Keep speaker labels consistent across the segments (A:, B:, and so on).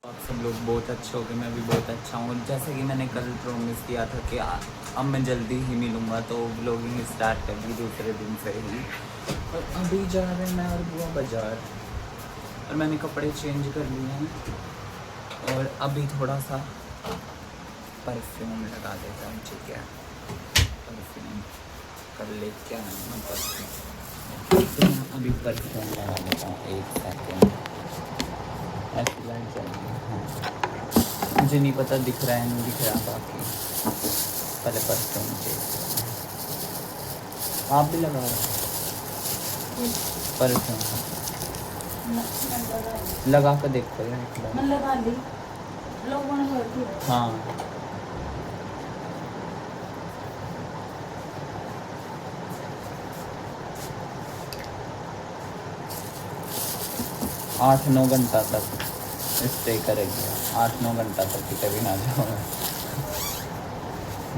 A: आप सब लोग बहुत अच्छे हो गए, मैं भी बहुत अच्छा हूँ। जैसे कि मैंने कल प्रॉमिस किया था कि अब मैं जल्दी ही मिलूँगा, तो व्लॉगिंग स्टार्ट कर दी दूसरे दिन से ही। और अभी जा रहे हैं मैं और बुआ बाज़ार, और मैंने कपड़े चेंज कर लिए हैं और अभी थोड़ा सा परफ्यूम लगा देता हूँ। ठीक है, परफ्यूम कर ले क्या है परफ्यूम, तो मैं अभी परफ्यूम लगा देता हूँ। एक सेकेंड, ऐसी लाइट चल रही है। हाँ, मुझे नहीं पता दिख रहा है नहीं दिख रहा, बाकी पहले परफ्यूम चेक। आप भी लगा रहे हो परफ्यूम? लगा कर देखो यार एक बार। मैं लगा ली लोगों ने। हाँ, 8-9 घंटा तक स्टे करेगी, 8-9 घंटा तक कि कभी ना जाओ।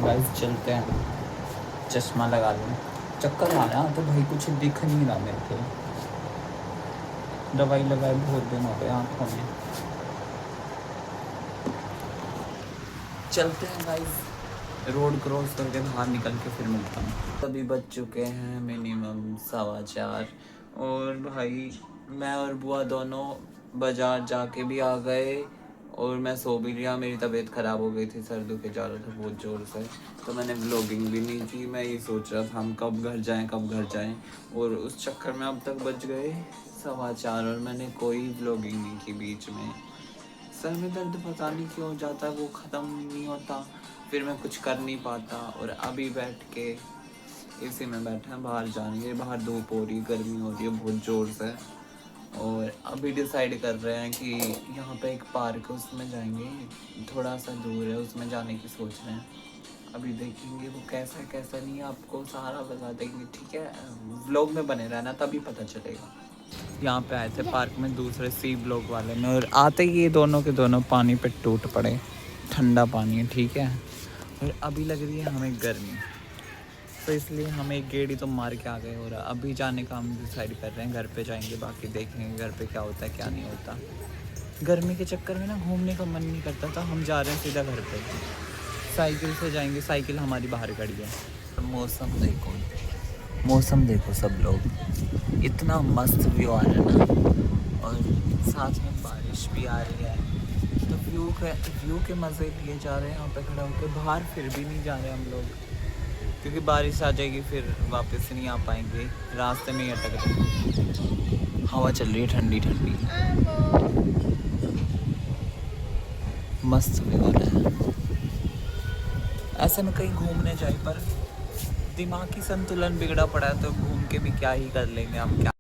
A: गाइस चलते हैं, चश्मा लगा लूँ। चक्कर आ रहा तो भाई कुछ दिख नहीं रहा मेरे को, दवाई लगाए बहुत दिन हो गए आँखों में। चलते हैं गाइस, रोड क्रॉस करके बाहर निकल के फिर मिलता हूँ। तभी बज चुके हैं मिनिमम 4:15, और भाई मैं और बुआ दोनों बाज़ार जाके भी आ गए और मैं सो भी लिया। मेरी तबीयत ख़राब हो गई थी, सर दुखे जा रहा था बहुत ज़ोर से, तो मैंने व्लॉगिंग भी नहीं की। मैं ये सोच रहा था हम कब घर जाएं कब घर जाएं, और उस चक्कर में अब तक बज गए 4:15 और मैंने कोई व्लॉगिंग नहीं की। बीच में सर में दर्द पता नहीं क्यों हो जाता है, वो ख़त्म नहीं होता, फिर मैं कुछ कर नहीं पाता। और अभी बैठ के इसी में बैठे हैं, बाहर जाएंगे। बाहर धूप हो रही, गर्मी हो रही है बहुत ज़ोर से, और अभी डिसाइड कर रहे हैं कि यहाँ पे एक पार्क है उसमें जाएंगे, थोड़ा सा दूर है, उसमें जाने की सोच रहे हैं। अभी देखेंगे वो कैसा है कैसा नहीं, आपको सारा बता देंगे। ठीक है, व्लॉग में बने रहना तभी पता चलेगा। यहाँ पे आए थे पार्क में दूसरे सी ब्लॉक वाले में, और आते ही ये दोनों के दोनों पानी पे टूट पड़े। ठंडा पानी है, ठीक है, और अभी लग रही है हमें गर्मी, तो इसलिए हम एक गेड़ी तो मार के आ गए। और अभी जाने का हम डिसाइड कर रहे हैं, घर पे जाएंगे, बाकी देखेंगे घर पे क्या होता है क्या नहीं होता। गर्मी के चक्कर में ना घूमने का मन नहीं करता, तो हम जा रहे हैं सीधा घर पे। साइकिल से जाएंगे, साइकिल हमारी बाहर खड़ी है। मौसम देखो, मौसम देखो सब लोग, इतना मस्त व्यू आ रहा है ना, और साथ में बारिश भी आ रही है, तो व्यू के मज़े लिए जा रहे हैं। यहाँ पे खड़ा होकर बाहर फिर भी नहीं जा रहे हम लोग, क्योंकि बारिश आ जाएगी फिर वापस नहीं आ पाएंगे, रास्ते में ही अटक रहे। हवा चल रही है ठंडी ठंडी, मस्त व्यू हो रहा है। ऐसे में कहीं घूमने जाए, पर दिमागी संतुलन बिगड़ा पड़ा है, तो घूम के भी क्या ही कर लेंगे हम, क्या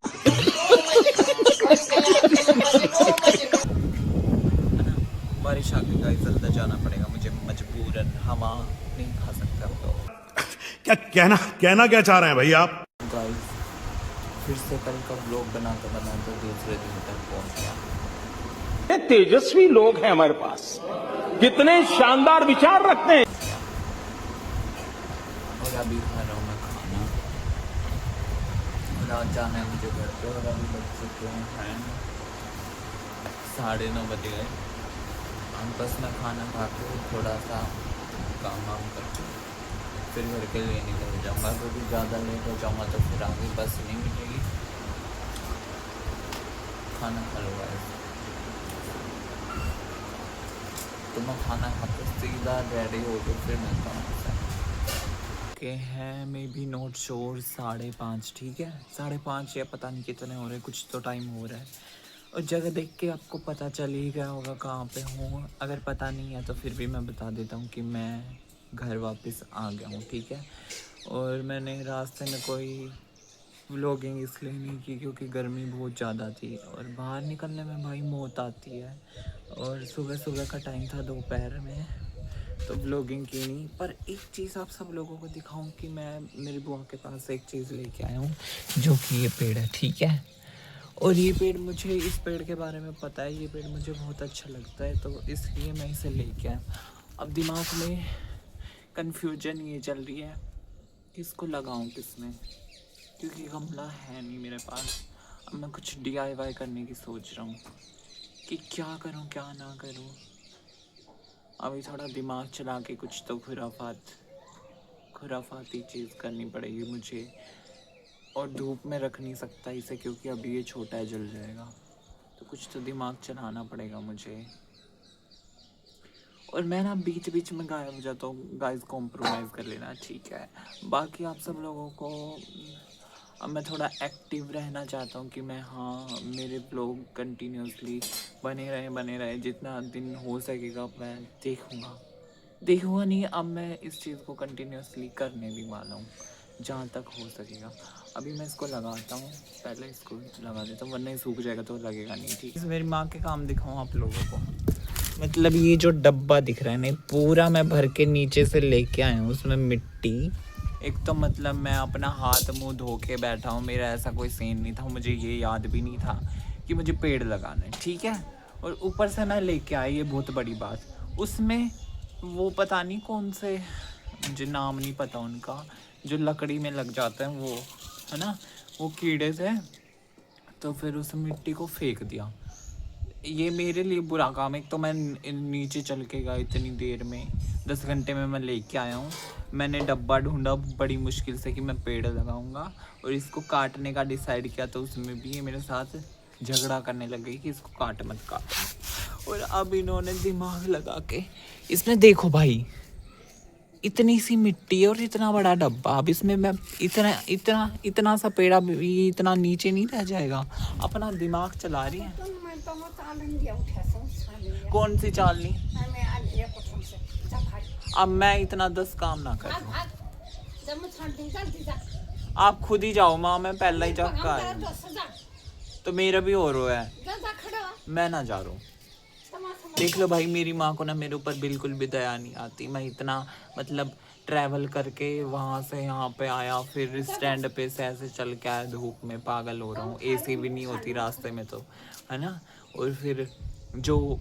A: है ना। बारिश आ गई गाइस, जल्दी जाना पड़ेगा मुझे मजबूरन, हवा नहीं खा सकते हम तो।
B: क्या कहना क्या चाह रहे हैं भाई आप?
A: गाइस फिर से कल का व्लॉग बनाते बनाते दूसरे दिन तक पहुंच गया।
C: तेजस्वी लोग हैं हमारे पास, कितने शानदार विचार रखते हैं।
A: और अभी खा रहा हूँ मैं खाना, और आज जाना है मुझे घर पे, और अभी बज चुके हैं 9:30 बज गए। हम बस मैं खाना खा के थोड़ा सा काम वाम करके फिर घर के लिए निकल जाऊँगा, क्योंकि ज़्यादा लेट हो जाऊँगा तो फिर आगे बस नहीं मिलेगी। खाना खा लो गाइस, तो मैं खाना खाते सीधा रेडी हो के फिर मिलता हूँ आपसे। के हैं मे बी नोट श्योर 5:30, ठीक है, 5:30 या पता नहीं कितने हो रहे, कुछ तो टाइम हो रहा है। और जगह देख के आपको पता चल ही गया होगा कहाँ पे हूँ, अगर पता नहीं है तो फिर भी मैं बता देता हूँ कि मैं घर वापस आ गया हूँ, ठीक है। और मैंने रास्ते में कोई व्लॉगिंग इसलिए नहीं की क्योंकि गर्मी बहुत ज़्यादा थी, और बाहर निकलने में भाई मौत आती है, और सुबह सुबह का टाइम था दोपहर में, तो व्लॉगिंग की नहीं। पर एक चीज़ आप सब लोगों को दिखाऊं कि मैं मेरी बुआ के पास एक चीज़ लेके आया हूँ, जो कि ये पेड़ है, ठीक है। और ये पेड़, मुझे इस पेड़ के बारे में पता है, ये पेड़ मुझे बहुत अच्छा लगता है, तो इसलिए मैं इसे लेके आया। अब दिमाग में कन्फ्यूजन ये चल रही है किसको लगाऊं किसमें, क्योंकि गमला है नहीं मेरे पास। अब मैं कुछ DIY करने की सोच रहा हूँ। कि क्या करूं क्या ना करूं। अभी थोड़ा दिमाग चला के कुछ तो खुराफाती चीज़ करनी पड़ेगी मुझे। और धूप में रख नहीं सकता इसे क्योंकि अभी ये छोटा है, जल जाएगा। तो कुछ तो दिमाग चलाना पड़ेगा मुझे। और मैं ना बीच बीच में गायब हो जाता हूँ गाइस, कॉम्प्रोमाइज़ कर लेना ठीक है। बाकी आप सब लोगों को अब मैं थोड़ा एक्टिव रहना चाहता हूँ कि मैं हाँ मेरे ब्लॉग कंटिन्यूसली बने रहे जितना दिन हो सकेगा मैं देखूँगा नहीं। अब मैं इस चीज़ को कंटिन्यूसली करने भी वाला हूँ जहाँ तक हो सकेगा। अभी मैं इसको लगाता हूँ, पहले इसको लगा देता हूँ वरना ये सूख जाएगा तो लगेगा नहीं ठीक है। मेरी माँ के काम दिखाऊँ आप लोगों को। मतलब ये जो डब्बा दिख रहा है ना पूरा मैं भर के नीचे से लेके आया हूँ, उसमें मिट्टी। एक तो मतलब मैं अपना हाथ मुंह धो के बैठा हूँ, मेरा ऐसा कोई सीन नहीं था, मुझे ये याद भी नहीं था कि मुझे पेड़ लगाना है ठीक है। और ऊपर से मैं लेके आई, ये बहुत बड़ी बात, उसमें वो पता नहीं कौन से, मुझे नाम नहीं पता उनका, जो लकड़ी में लग जाते हैं वो, है ना, वो कीड़े थे। तो फिर उस मिट्टी को फेंक दिया। ये मेरे लिए बुरा काम है। एक तो मैं नीचे चल के गया इतनी देर में, 10 घंटे में मैं लेके आया हूँ। मैंने डब्बा ढूंढा बड़ी मुश्किल से कि मैं पेड़ लगाऊंगा और इसको काटने का डिसाइड किया, तो उसमें भी ये मेरे साथ झगड़ा करने लग गई कि इसको काट मत काट। और अब इन्होंने दिमाग लगा के, इसमें देखो भाई इतनी सी मिट्टी है और इतना बड़ा डब्बा, अब इसमें मैं इतना सा पेड़ा भी इतना नीचे नहीं रह जाएगा। अपना दिमाग चला रही है। कौन सी चालनी? अब मैं इतना 10 काम ना कर लूं। आप खुद ही जाओ माँ, मैं पहला ही जाकर आया तो मेरा भी और है, मैं ना जा रहा हूँ। देख लो भाई मेरी माँ को ना मेरे ऊपर बिल्कुल भी दया नहीं आती। मैं इतना मतलब ट्रैवल करके वहाँ से यहाँ पे आया, फिर स्टैंड पे से ऐसे चल के आया, धूप में पागल हो रहा हूँ, एसी भी नहीं होती रास्ते में तो, है ना। और फिर जो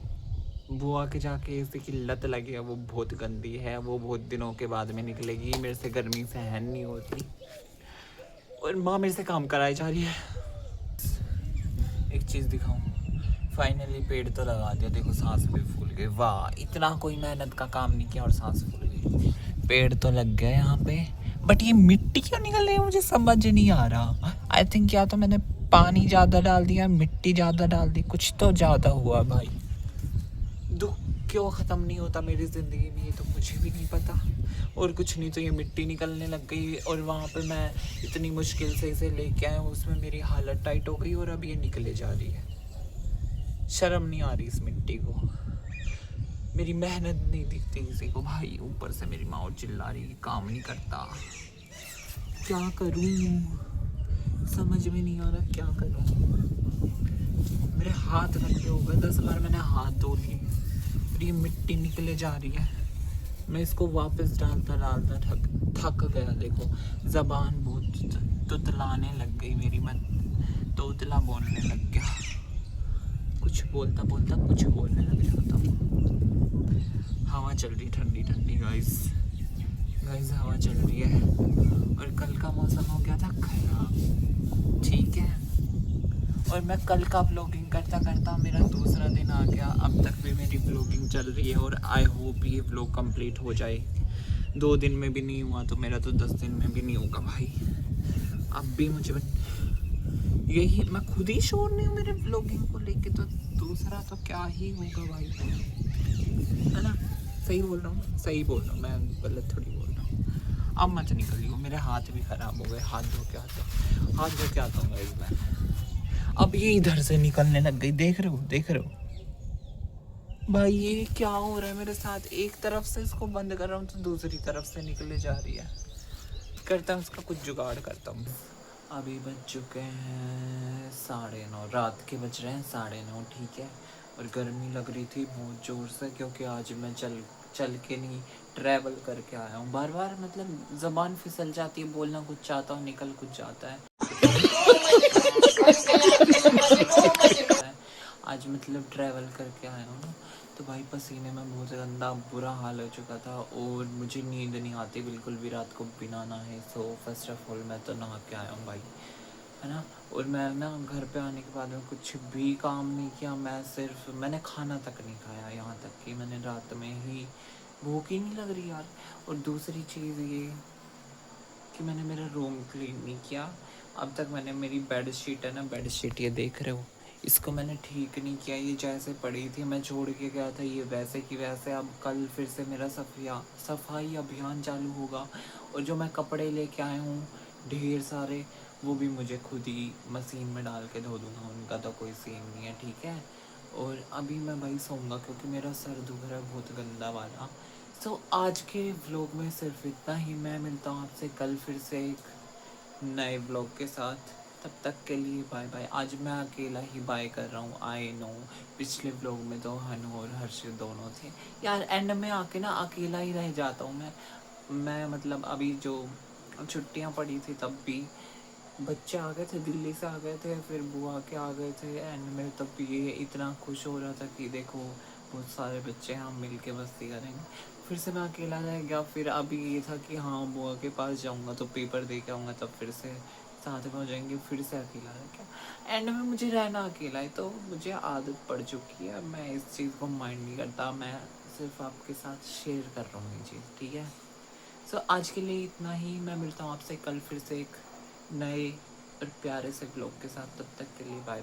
A: बुआ के जाके एसी की लत लगी है वो बहुत गंदी है, वो बहुत दिनों के बाद में निकलेगी, मेरे से गर्मी सहन नहीं होती। और माँ मेरे से काम कराई जा रही है। एक चीज़ दिखाऊं, फाइनली पेड़ तो लगा दिया, देखो सांस भी फूल गई, वाह इतना कोई मेहनत का काम नहीं किया और सांस फूल गई। पेड़ तो लग गया यहाँ पे, बट ये मिट्टी क्यों निकल रही है मुझे समझ नहीं आ रहा। आई थिंक या तो मैंने पानी ज़्यादा डाल दिया, मिट्टी ज़्यादा डाल दी, कुछ तो ज़्यादा हुआ भाई। दुख क्यों ख़त्म नहीं होता मेरी ज़िंदगी में ये तो मुझे भी नहीं पता। और कुछ नहीं तो ये मिट्टी निकलने लग गई, और वहाँ पे मैं इतनी मुश्किल से इसे लेके आया हूँ, उसमें मेरी हालत टाइट हो गई और अब ये निकले जा रही है। शर्म नहीं आ रही इस मिट्टी को, मेरी मेहनत नहीं दिखती किसी को भाई। ऊपर से मेरी माँ चिल्ला रही है काम नहीं करता, क्या करूँ समझ में नहीं आ रहा क्या करूँ। मेरे हाथ गंदे हो गए, 10 बार मैंने हाथ धो लिए और ये मिट्टी निकले जा रही है। मैं इसको वापस डालता डालता थक गया। देखो ज़बान बहुत तुतलाने लग गई मेरी, मैं तोतला बोलने लग गया, कुछ बोलता बोलता कुछ बोलने लग जाता हूँ। हवा चल रही ठंडी ठंडी गाइस हवा चल रही है। और कल का मौसम हो गया था खराब ठीक है। और मैं कल का व्लॉगिंग करता करता मेरा दूसरा दिन आ गया, अब तक भी मेरी व्लॉगिंग चल रही है और आई होप ये व्लॉग कंप्लीट हो जाए। 2 दिन में भी नहीं हुआ तो मेरा तो 10 दिन में भी नहीं होगा भाई। अब भी मुझे यही, मैं खुद ही श्योर नहीं हूँ मेरे व्लॉगिंग को लेके, तो दूसरा तो क्या ही होगा भाई, है ना। सही बोल रहा हूँ मैं, गलत थोड़ी बोल रहा हूँ। अब मत निकलियो, मेरे हाथ भी ख़राब हो गए, हाथ धो के आता हूँ गाइस मैं। अब ये इधर से निकलने लग गई, देख रहे हो भाई ये क्या हो रहा है मेरे साथ। एक तरफ से इसको बंद कर रहा हूँ तो दूसरी तरफ से निकले जा रही है। करता हूँ उसका कुछ जुगाड़ करता हूँ। अभी बज चुके हैं 9:30, रात के बज रहे हैं 9:30 ठीक है। और गर्मी लग रही थी बहुत ज़ोर से क्योंकि आज मैं चल के नहीं ट्रैवल करके आया हूँ। बार बार मतलब ज़बान फिसल जाती है, बोलना कुछ चाहता हूँ निकल कुछ जाता है। आज मतलब ट्रैवल करके आया हूँ तो भाई पसीने में बहुत गंदा बुरा हाल हो चुका था और मुझे नींद नहीं आती बिल्कुल भी रात को बिना नहाए। सो फर्स्ट ऑफ ऑल मैं तो नहा के आया हूँ भाई, है ना। और मैं ना घर पे आने के बाद में कुछ भी काम नहीं किया, मैंने खाना तक नहीं खाया, यहाँ तक कि मैंने रात में ही, भूख ही नहीं लग रही यार। और दूसरी चीज़ ये कि मैंने मेरा रूम क्लीन नहीं किया। अब तक मैंने मेरी बेड शीट है ना, बेड शीट ये देख रहे हो, इसको मैंने ठीक नहीं किया। ये जैसे पड़ी थी मैं छोड़ के गया था, ये वैसे की वैसे। अब कल फिर से मेरा सफाई अभियान चालू होगा। और जो मैं कपड़े लेके आया हूँ ढेर सारे, वो भी मुझे खुद ही मशीन में डाल के धो दूँगा, उनका तो कोई सीन नहीं है, ठीक है। और अभी मैं भाई सोऊंगा क्योंकि मेरा सर दुख रहा है बहुत गंदा वाला। सो आज के व्लॉग में सिर्फ इतना ही। मैं मिलता हूँ आपसे कल फिर से एक नए व्लॉग के साथ। तब तक के लिए बाय बाय। आज मैं अकेला ही बाय कर रहा हूँ, आई नो। पिछले व्लॉग में तो हनु और हर्षित दोनों थे यार। एंड में आके ना अकेला ही रह जाता हूँ मैं मतलब अभी जो छुट्टियाँ पड़ी थी तब भी बच्चे आ गए थे, दिल्ली से आ गए थे, फिर बुआ के आ गए थे। एंड में तब ये इतना खुश हो रहा था कि देखो बहुत सारे बच्चे हैं, हम मिल के मस्ती करेंगे। फिर से मैं अकेला रह गया। फिर अभी ये था कि हाँ बुआ के पास जाऊँगा तो पेपर दे के आऊँगा, तब फिर से साथ में हो जाएंगे। फिर से अकेला रह गया। एंड में मुझे रहना अकेला है तो मुझे आदत पड़ चुकी है। मैं इस चीज़ को माइंड नहीं करता, मैं सिर्फ आपके साथ शेयर कर रहा हूँ ये चीज़, ठीक है। सो आज के लिए इतना ही। मैं मिलता हूँ आपसे कल फिर से एक नए और प्यारे से ब्लॉग के साथ। तब तक के लिए बाय बाय।